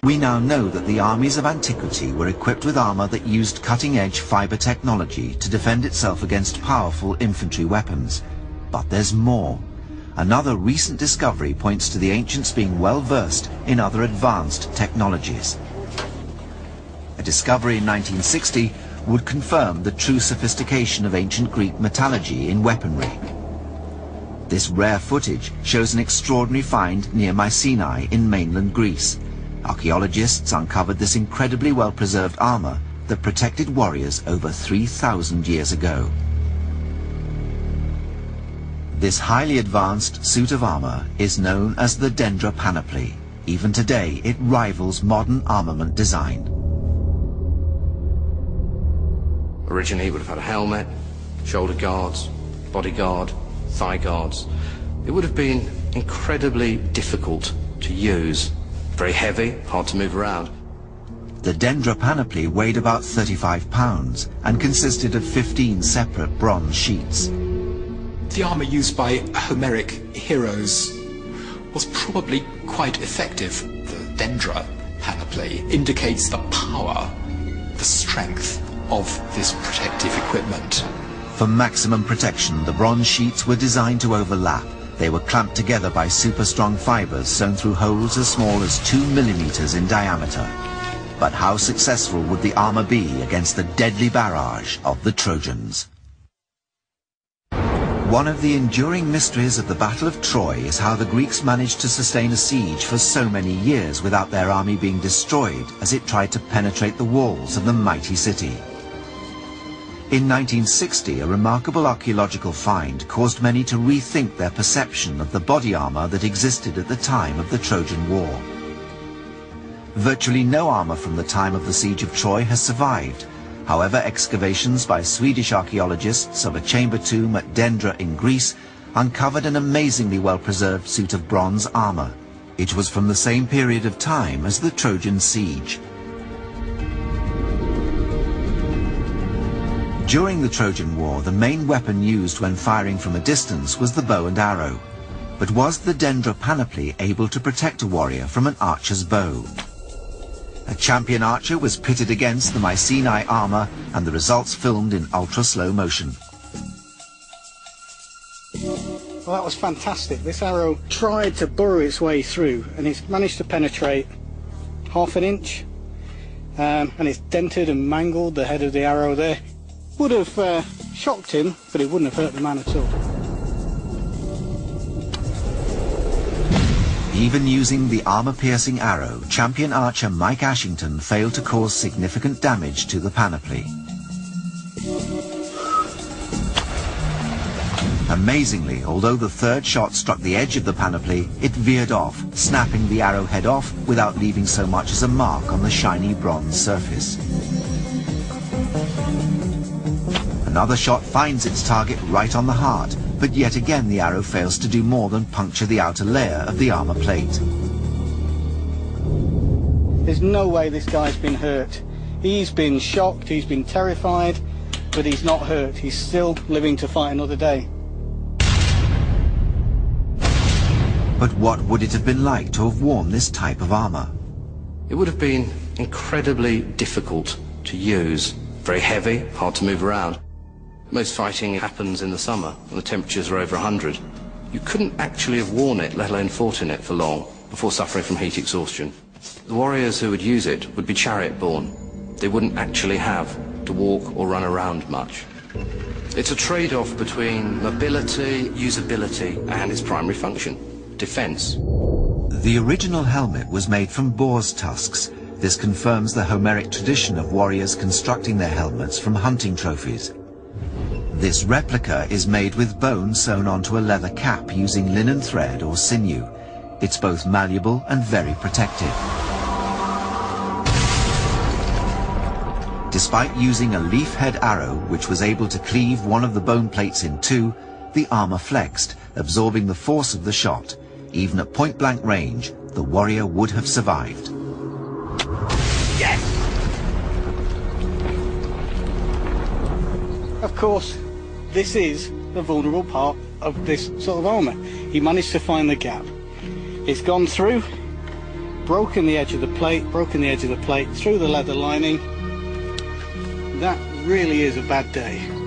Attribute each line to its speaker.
Speaker 1: We now know that the armies of antiquity were equipped with armor that used cutting-edge fiber technology to defend itself against powerful infantry weapons. But there's more. Another recent discovery points to the ancients being well versed in other advanced technologies. A discovery in 1960 would confirm the true sophistication of ancient Greek metallurgy in weaponry. This rare footage shows an extraordinary find near Mycenae in mainland Greece. Archaeologists uncovered this incredibly well-preserved armor that protected warriors over 3,000 years ago. This highly advanced suit of armor is known as the Dendra panoply. Even today, it rivals modern armament design.
Speaker 2: Originally, it would have had a helmet, shoulder guards, bodyguard, thigh guards. It would have been incredibly difficult to use. Very heavy, hard to move around.
Speaker 1: The Dendra panoply weighed about 35 pounds and consisted of 15 separate bronze sheets.
Speaker 3: The armour used by Homeric heroes was probably quite effective. The Dendra panoply indicates the power, the strength of this protective equipment.
Speaker 1: For maximum protection, the bronze sheets were designed to overlap. They were clamped together by super-strong fibers sewn through holes as small as 2 millimeters in diameter. But how successful would the armor be against the deadly barrage of the Trojans? One of the enduring mysteries of the Battle of Troy is how the Greeks managed to sustain a siege for so many years without their army being destroyed as it tried to penetrate the walls of the mighty city. In 1960, a remarkable archaeological find caused many to rethink their perception of the body armor that existed at the time of the Trojan War. Virtually no armor from the time of the siege of Troy has survived. However, excavations by Swedish archaeologists of a chamber tomb at Dendra in Greece uncovered an amazingly well-preserved suit of bronze armor. It was from the same period of time as the Trojan siege. During the Trojan War, the main weapon used when firing from a distance was the bow and arrow. But was the Dendra panoply able to protect a warrior from an archer's bow? A champion archer was pitted against the Mycenae armor, and the results filmed in ultra-slow motion.
Speaker 4: Well, that was fantastic. This arrow tried to burrow its way through, and it's managed to penetrate ½ an inch, and it's dented and mangled the head of the arrow there. Would have shocked him, but it wouldn't have hurt the man at all.
Speaker 1: Even using the armor-piercing arrow, champion archer Mike Ashington failed to cause significant damage to the panoply. Amazingly, although the third shot struck the edge of the panoply, it veered off, snapping the arrowhead off without leaving so much as a mark on the shiny bronze surface. Another shot finds its target right on the heart, but yet again the arrow fails to do more than puncture the outer layer of the armor plate.
Speaker 4: There's no way this guy's been hurt. He's been shocked, he's been terrified, but he's not hurt. He's still living to fight another day.
Speaker 1: But what would it have been like to have worn this type of armor?
Speaker 2: It would have been incredibly difficult to use. Very heavy, hard to move around. Most fighting happens in the summer, when the temperatures are over 100. You couldn't actually have worn it, let alone fought in it for long, before suffering from heat exhaustion. The warriors who would use it would be chariot-borne. They wouldn't actually have to walk or run around much. It's a trade-off between mobility, usability, and its primary function, defense.
Speaker 1: The original helmet was made from boar's tusks. This confirms the Homeric tradition of warriors constructing their helmets from hunting trophies. This replica is made with bone sewn onto a leather cap using linen thread or sinew. It's both malleable and very protective. Despite using a leaf head arrow, which was able to cleave one of the bone plates in two, the armor flexed, absorbing the force of the shot. Even at point-blank range, the warrior would have survived.
Speaker 4: Yes! Of course, this is the vulnerable part of this sort of armour. He managed to find the gap. It's gone through, broken the edge of the plate, through the leather lining. That really is a bad day.